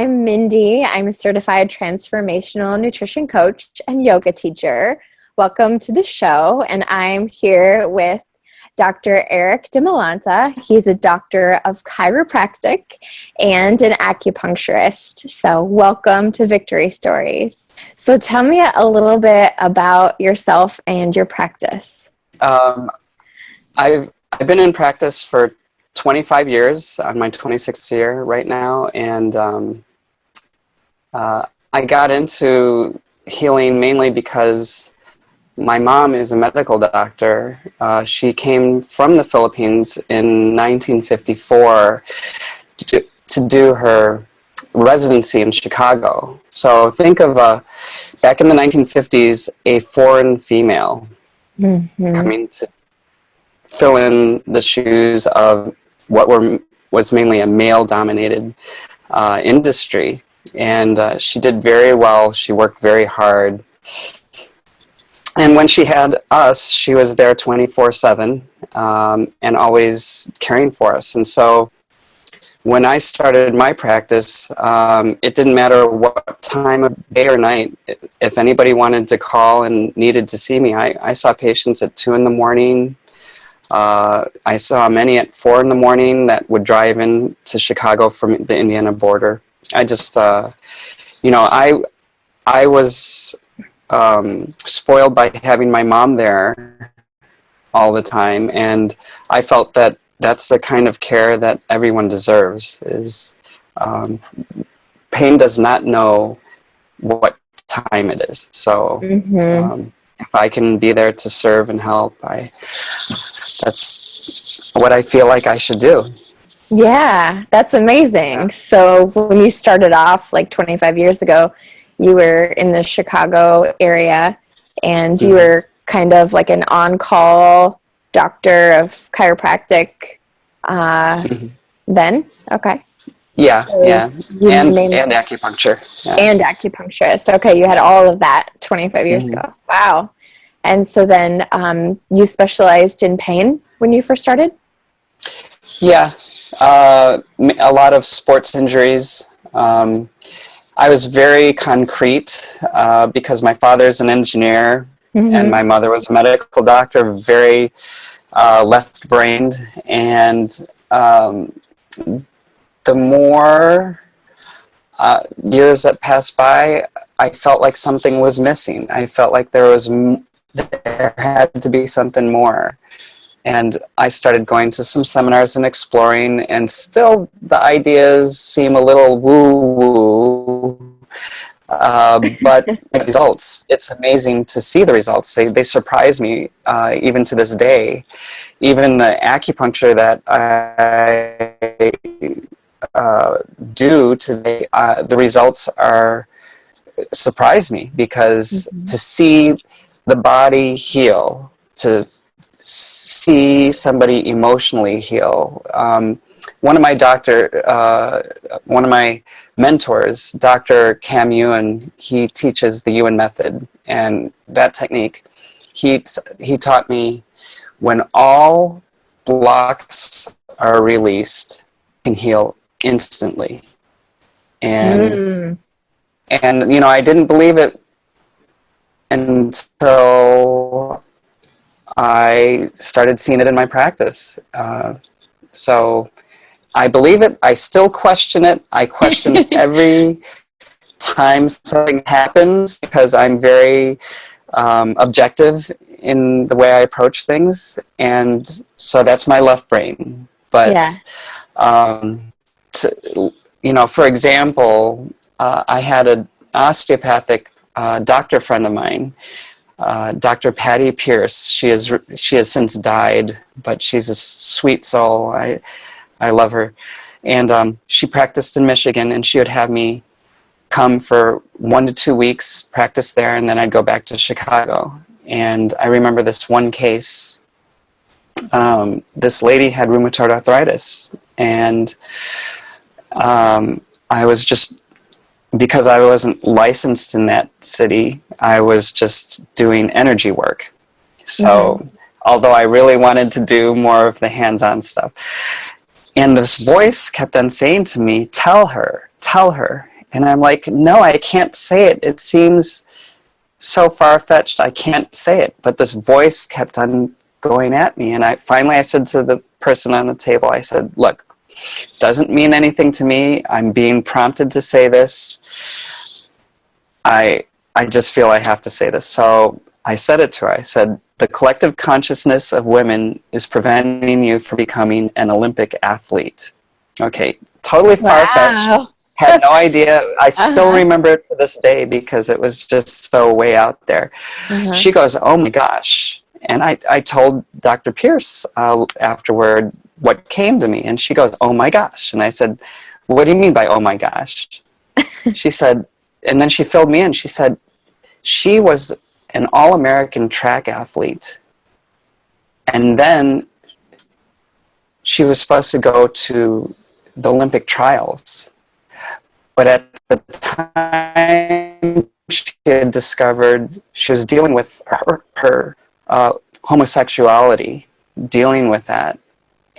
I'm Mindy. I'm a certified transformational nutrition coach and yoga teacher. Welcome to the show. And I'm here with Dr. Eric Dimalanta. He's a doctor of chiropractic and an acupuncturist. So welcome to Victory Stories. So tell me a little bit about yourself and your practice. I've been in practice for 25 years. I'm my 26th year right now, and I got into healing mainly because my mom is a medical doctor. She came from the Philippines in 1954 to do her residency in Chicago. So think of back in the 1950s, a foreign female coming to fill in the shoes of what was mainly a male-dominated industry. And she did very well. She worked very hard. And when she had us, she was there 24/7 and always caring for us. And so when I started my practice, it didn't matter what time of day or night. If anybody wanted to call and needed to see me, I saw patients at 2 in the morning. I saw many at 4 in the morning that would drive in to Chicago from the Indiana border. I just, I was spoiled by having my mom there all the time, and I felt that that's the kind of care that everyone deserves. Is pain does not know what time it is. So if I can be there to serve and help, that's what I feel like I should do. Yeah, that's amazing. Yeah. So when you started off like 25 years ago, you were in the Chicago area, and you were kind of like an on-call doctor of chiropractic then? Okay. Yeah, so yeah. And acupuncture. Yeah. And acupuncturist. Okay, you had all of that 25 years ago. Wow. And so then you specialized in pain when you first started? Yeah, a lot of sports injuries. I was very concrete because my father's an engineer and my mother was a medical doctor, very left-brained. And the more years that passed by, I felt like something was missing. I felt like there had to be something more. And I started going to some seminars and exploring, and still the ideas seem a little woo-woo. But the results, it's amazing to see the results. They surprise me even to this day. Even the acupuncture that I do today, the results surprise me, because to see the body heal, to see somebody emotionally heal. One of my mentors, Dr. Cam Ewan, he teaches the Ewan method, and that technique, he taught me when all blocks are released, you can heal instantly. And I didn't believe it until I started seeing it in my practice. So I believe it. I still question it. I question every time something happens, because I'm very objective in the way I approach things. And so that's my left brain. But, for example, I had an osteopathic doctor friend of mine, Dr. Patty Pierce. She has since died, but she's a sweet soul. I love her. And she practiced in Michigan, and she would have me come for 1 to 2 weeks, practice there, and then I'd go back to Chicago. And I remember this one case. This lady had rheumatoid arthritis, and I was just, because I wasn't licensed in that city, I was just doing energy work. So although I really wanted to do more of the hands-on stuff. And this voice kept on saying to me, tell her. And I'm like, no, I can't say it. It seems so far-fetched. I can't say it. But this voice kept on going at me. And finally I said to the person on the table, I said, look, doesn't mean anything to me. I'm being prompted to say this. I just feel I have to say this. So I said it to her. I said, the collective consciousness of women is preventing you from becoming an Olympic athlete. Okay, totally far-fetched. Wow. Had no idea. I still Uh-huh. remember it to this day because it was just so way out there. Uh-huh. She goes, oh my gosh. And I told Dr. Pierce afterward what came to me. And she goes, oh my gosh. And I said, what do you mean by oh my gosh? She said, and then she filled me in. She said, she was an all-American track athlete. And then she was supposed to go to the Olympic trials. But at the time, she had discovered she was dealing with her homosexuality, dealing with that.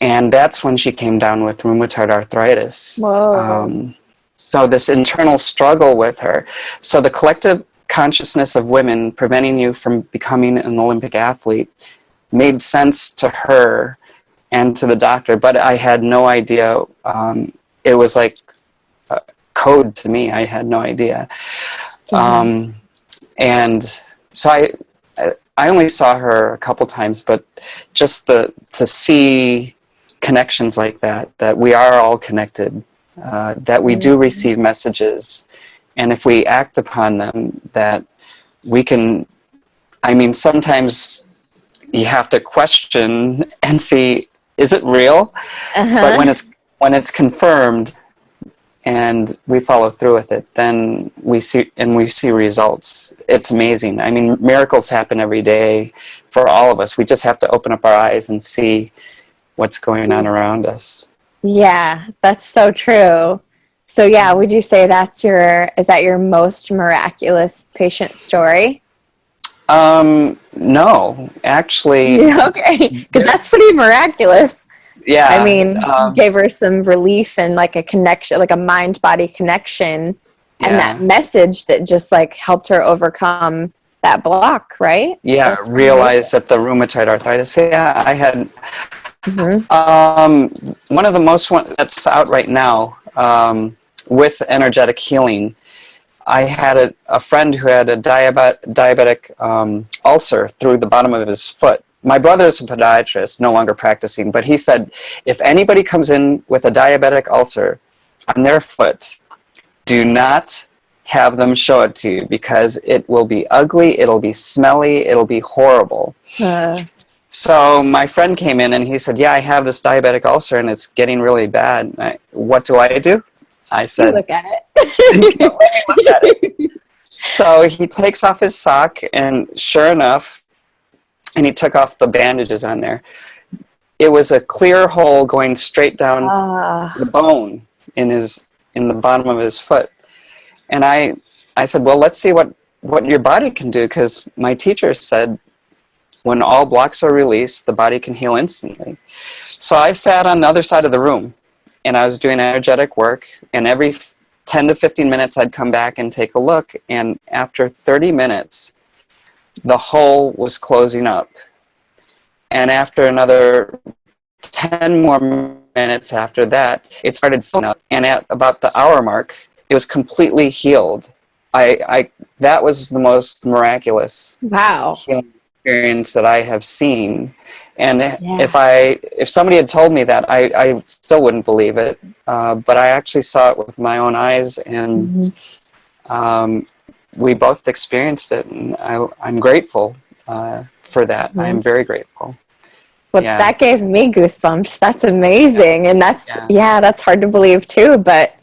And that's when she came down with rheumatoid arthritis. Whoa. So this internal struggle with her. So the collective consciousness of women preventing you from becoming an Olympic athlete made sense to her and to the doctor, but I had no idea. It was like code to me. I had no idea. And so I only saw her a couple times, but just to see connections like that we are all connected, that we do receive messages, and if we act upon them, that we can, I mean, sometimes you have to question and see, is it real? But when it's confirmed, and we follow through with it, then we see results. It's amazing. I mean, miracles happen every day for all of us. We just have to open up our eyes and see what's going on around us. Yeah, that's so true. So yeah, would you say is that your most miraculous patient story? No, actually. Yeah, okay, because that's pretty miraculous. Yeah. I mean, you gave her some relief and like a connection, like a mind-body connection, and that message that just like helped her overcome that block, right? Yeah, That's realize that the rheumatoid arthritis. Yeah, I had one of the most that's out right now with energetic healing. I had a friend who had a diabetic ulcer through the bottom of his foot. My brother's a podiatrist, no longer practicing, but he said, if anybody comes in with a diabetic ulcer on their foot, do not have them show it to you, because it will be ugly, it'll be smelly, it'll be horrible. So my friend came in and he said, yeah, I have this diabetic ulcer and it's getting really bad. What do I do? I said, look at it. Let me look at it. So he takes off his sock, and sure enough, and he took off the bandages on there. It was a clear hole going straight down to the bone in the bottom of his foot. And I said, well, let's see what your body can do, because my teacher said when all blocks are released, the body can heal instantly. So I sat on the other side of the room, and I was doing energetic work, and every 10 to 15 minutes I'd come back and take a look, and after 30 minutes, the hole was closing up. And after another 10 more minutes after that, it started filling up, and at about the hour mark, it was completely healed. That was the most miraculous healing experience that I have seen. And if somebody had told me that, I still wouldn't believe it. But I actually saw it with my own eyes, and we both experienced it, and I'm grateful for that. I'm very grateful. Well, that gave me goosebumps. That's amazing. And that's hard to believe too. But,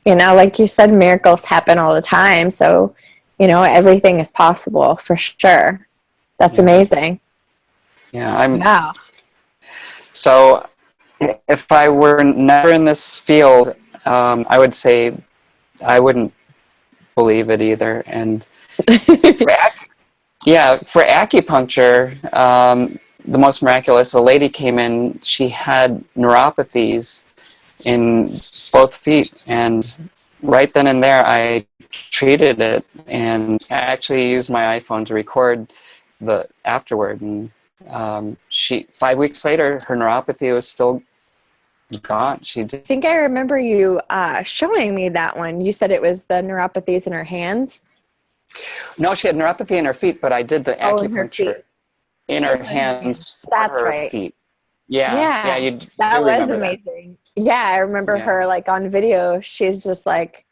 like you said, miracles happen all the time. So, everything is possible for sure. That's amazing. Yeah. Wow. So if I were never in this field, I would say I wouldn't believe it either. And for acupuncture, the most miraculous, a lady came in, she had neuropathies in both feet, and right then and there, I treated it, and I actually used my iPhone to record the afterward. And 5 weeks later, her neuropathy was still gone. She I did. think I remember you showing me that one. You said it was the neuropathies in her hands. No, she had neuropathy in her feet, but I did the Oh, in her acupuncture feet. in her In her hands. hands for That's her right. feet. Yeah, yeah, Yeah, you that do was remember that. amazing. Yeah, I remember Yeah, her like on video. She's just like,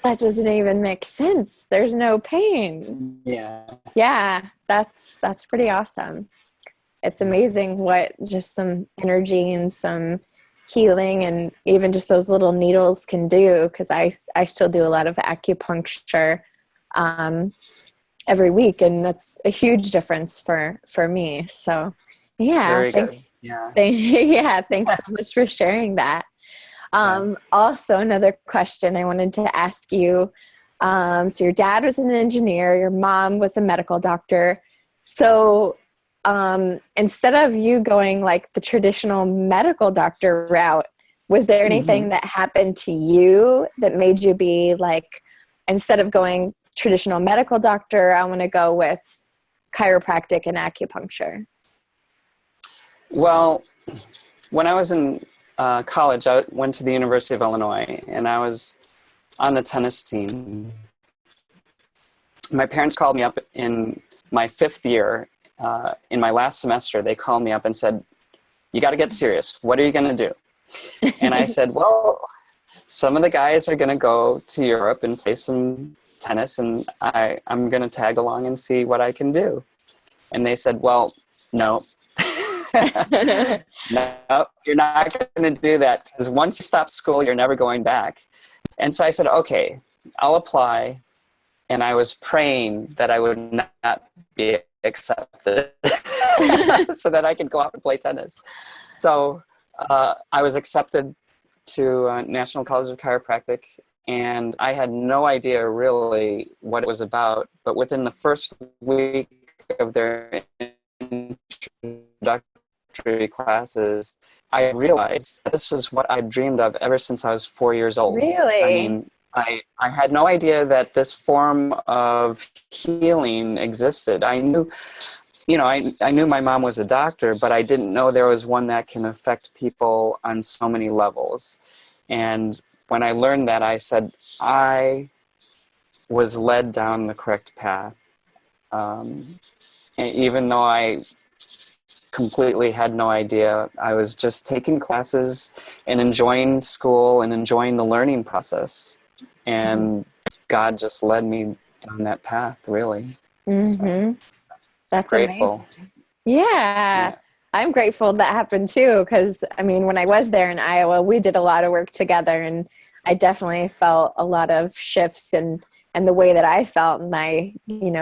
that doesn't even make sense. There's no pain. yeah, Yeah, that's pretty awesome. It's amazing what just some energy and some healing and even just those little needles can do, because I still do a lot of acupuncture um, every week, and that's a huge difference for me. So yeah, very good. thanks. Yeah. Yeah, thanks so much for sharing that. Yeah. Also, another question I wanted to ask you. So your dad was an engineer, your mom was a medical doctor. So instead of you going like the traditional medical doctor route, was there Hmm. anything that happened to you that made you be like, instead of going traditional medical doctor, I want to go with chiropractic and acupuncture? Well, when I was in college, I went to the University of Illinois, and I was on the tennis team. My parents called me up in my 5th year. In my last semester, they called me up and said, "You got to get serious. What are you going to do?" And I said, "Well, some of the guys are going to go to Europe and play some tennis, and I'm going to tag along and see what I can do." And they said, "Well, no." No, you're not going to do that, because once you stop school, you're never going back. And so I said, okay, I'll apply. And I was praying that I would not be accepted so that I could go out and play tennis. So I was accepted to National College of Chiropractic, and I had no idea really what it was about. But within the first week of their introductory classes, I realized this is what I dreamed of ever since I was 4 years old. I Really? mean, I had no idea that this form of healing existed. I knew, I knew my mom was a doctor, but I didn't know there was one that can affect people on so many levels. And when I learned that, I said, I was led down the correct path. And even though I completely had no idea, I was just taking classes and enjoying school and enjoying the learning process. And God just led me down that path, really. So Mm-hmm. That's grateful. amazing. Yeah. Yeah. I'm grateful that happened too, because I mean, when I was there in Iowa, we did a lot of work together, and I definitely felt a lot of shifts and the way that I felt, and I,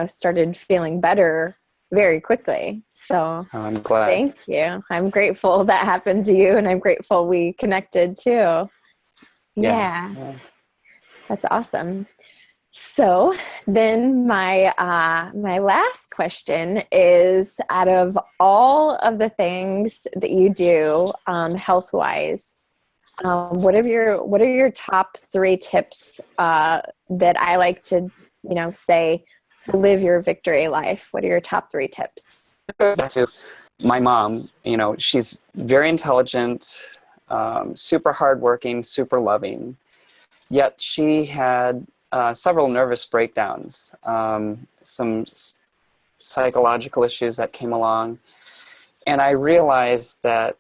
started feeling better very quickly. So I'm glad. thank you. I'm grateful that happened to you, and I'm grateful we connected too. Yeah. Yeah, that's awesome. So then my last question is, out of all of the things that you do health wise, what are your top three tips that I like to say to live your victory life? What are your top three tips? Back to my mom, she's very intelligent, super hardworking, super loving. Yet she had several nervous breakdowns, some psychological issues that came along. And I realized that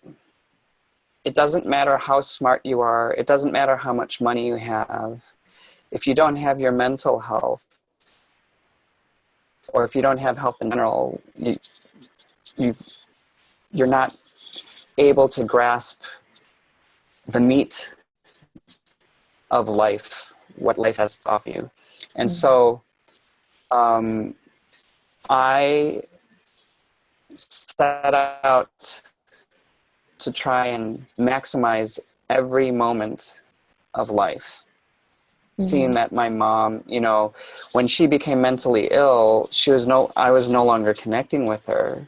it doesn't matter how smart you are, it doesn't matter how much money you have, if you don't have your mental health, or if you don't have health in general, you you're not able to grasp the meat of life, what life has to offer you. And so um, I set out to try and maximize every moment of life. Mm-hmm. Seeing that my mom, when she became mentally ill, I was no longer connecting with her.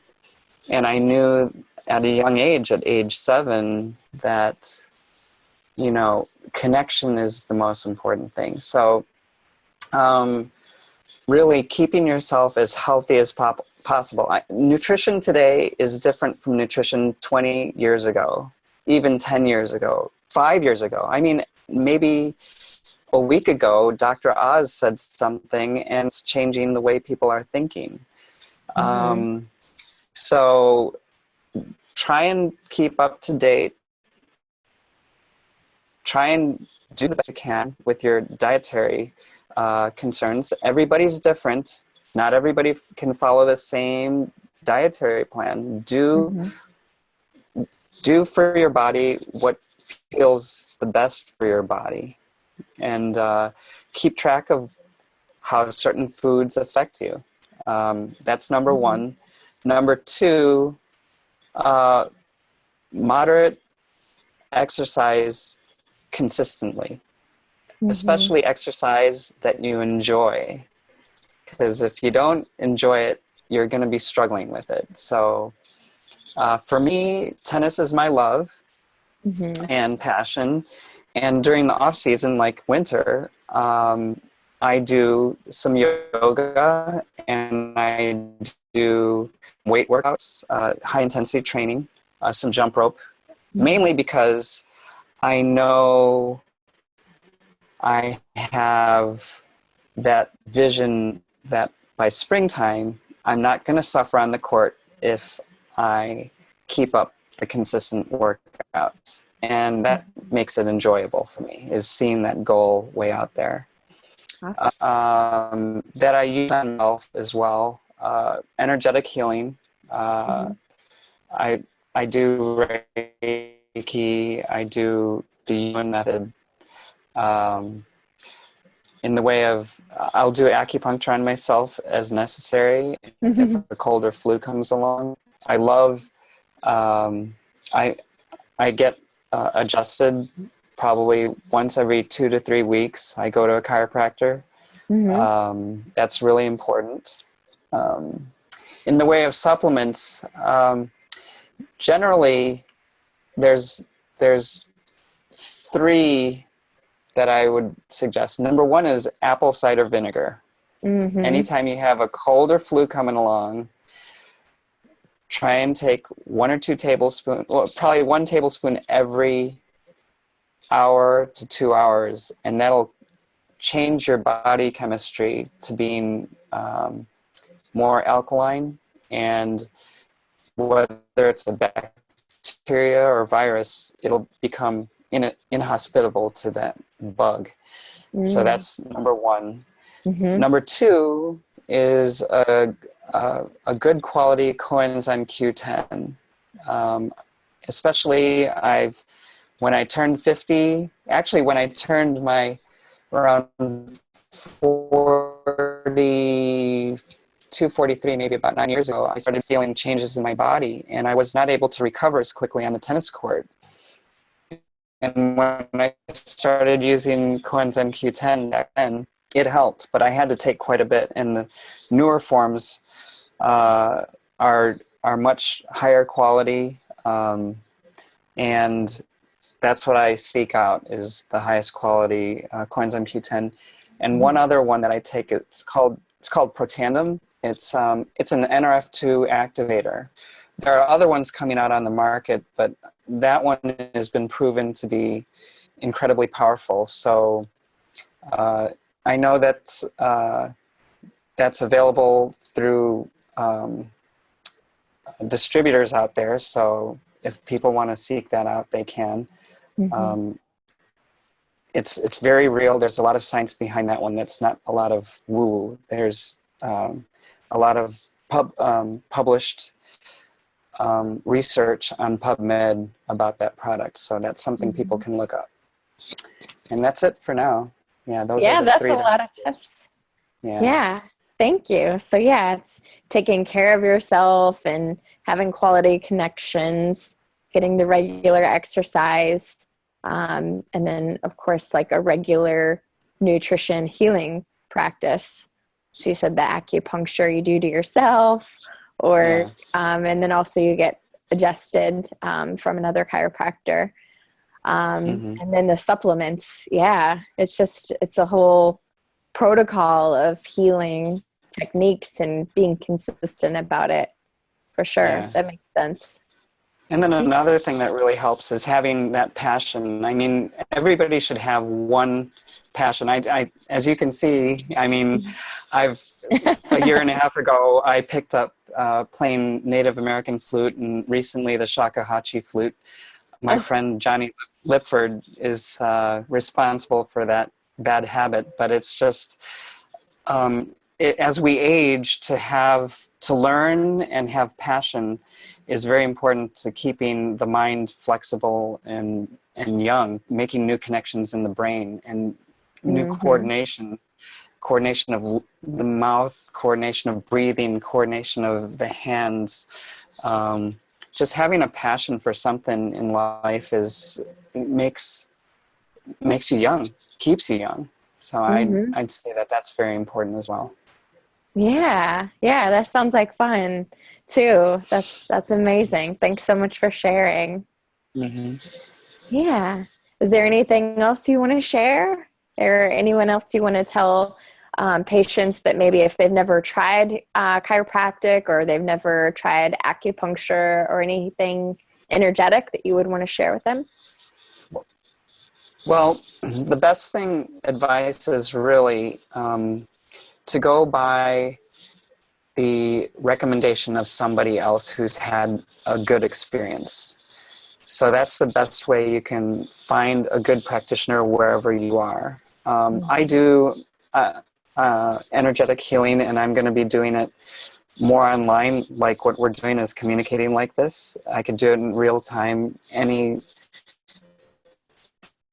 And I knew at a young age, at age 7, that connection is the most important thing. So really keeping yourself as healthy as possible. Nutrition today is different from nutrition 20 years ago, even 10 years ago, 5 years ago. I mean, maybe a week ago, Dr. Oz said something, and it's changing the way people are thinking. So try and keep up to date. Try and do the best you can with your dietary concerns. Everybody's different. Not everybody can follow the same dietary plan. Do for your body what feels the best for your body, and keep track of how certain foods affect you. That's number one. Number two, moderate exercise consistently, especially exercise that you enjoy. Because if you don't enjoy it, you're going to be struggling with it. So for me, tennis is my love and passion. And during the off season, like winter, I do some yoga and I do weight workouts, high intensity training, some jump rope, mainly because I know I have that vision that by springtime, I'm not going to suffer on the court if I keep up the consistent workouts. And that makes it enjoyable for me, is seeing that goal way out there. Awesome. That I use on myself as well. Energetic healing. I do Reiki. I do the Yuan method. In the way of, I'll do acupuncture on myself as necessary if a cold or flu comes along. I love, I get adjusted probably once every 2 to 3 weeks. I go to a chiropractor. That's really important. In the way of supplements, generally there's 3 that I would suggest. Number 1 is apple cider vinegar. Anytime you have a cold or flu coming along, try and take 1 or 2 tablespoons, well, probably 1 tablespoon every hour to 2 hours, and that'll change your body chemistry to being more alkaline, and whether it's a bacteria or virus, it'll become inhospitable to that bug. So that's number 1. Number 2 is a good quality coenzyme Q10. Especially when I turned 50, actually when I turned my around 42, 43, maybe about 9 years ago, I started feeling changes in my body, and I was not able to recover as quickly on the tennis court. And when I started using coenzyme Q10 back then, it helped, but I had to take quite a bit. And the newer forms are much higher quality, and that's what I seek out, is the highest quality coenzyme Q10. And one other one that I take, it's called Protandim. It's an NRF2 activator. There are other ones coming out on the market, but that one has been proven to be incredibly powerful. So I know that's available through distributors out there. So if people want to seek that out, they can. It's very real. There's a lot of science behind that one. That's not a lot of woo-woo. There's a lot of published research on PubMed about that product. So that's something people can look up. And that's it for now. Yeah, those are the that's 3 a lot of tips. Yeah. Thank you. So it's taking care of yourself and having quality connections, getting the regular exercise, and then of course like a regular nutrition healing practice. So you said the acupuncture you do to yourself, and then also you get adjusted from another chiropractor. And then the supplements, yeah, it's a whole protocol of healing techniques and being consistent about it, for sure. Yeah. That makes sense. And then another thing that really helps is having that passion. I mean, everybody should have one passion. As you can see, I mean, a year and a half ago, I picked up playing Native American flute, and recently the shakuhachi flute. My friend Johnny Lipford is responsible for that bad habit, but it's just, as we age, to learn and have passion is very important to keeping the mind flexible and young, making new connections in the brain and new coordination of the mouth, coordination of breathing, coordination of the hands. Just having a passion for something in life makes you young, keeps you young. So I'd say that that's very important as well. Yeah, that sounds like fun too. That's amazing. Thanks so much for sharing. Yeah. Is there anything else you want to share, or anyone else you want to tell patients that maybe if they've never tried chiropractic, or they've never tried acupuncture or anything energetic, that you would want to share with them? Well, the best advice is really to go by the recommendation of somebody else who's had a good experience. So that's the best way you can find a good practitioner wherever you are. I do energetic healing, and I'm going to be doing it more online, like what we're doing is communicating like this. I could do it in real time, any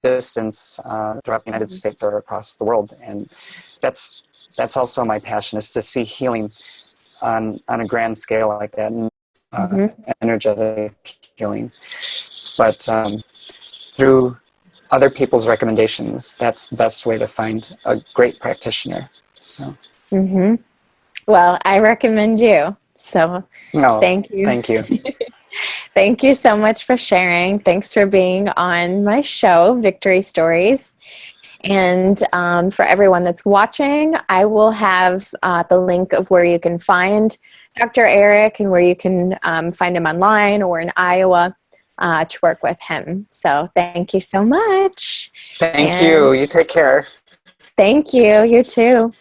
distance throughout the United States or across the world. And that's also my passion, is to see healing on a grand scale like that, and energetic healing. But through other people's recommendations, that's the best way to find a great practitioner. So. Well, I recommend you. So thank you. Thank you. Thank you so much for sharing. Thanks for being on my show, Victory Stories. And for everyone that's watching, I will have the link of where you can find Dr. Eric, and where you can find him online or in Iowa to work with him. So thank you so much. Thank you. You take care. Thank you. You too.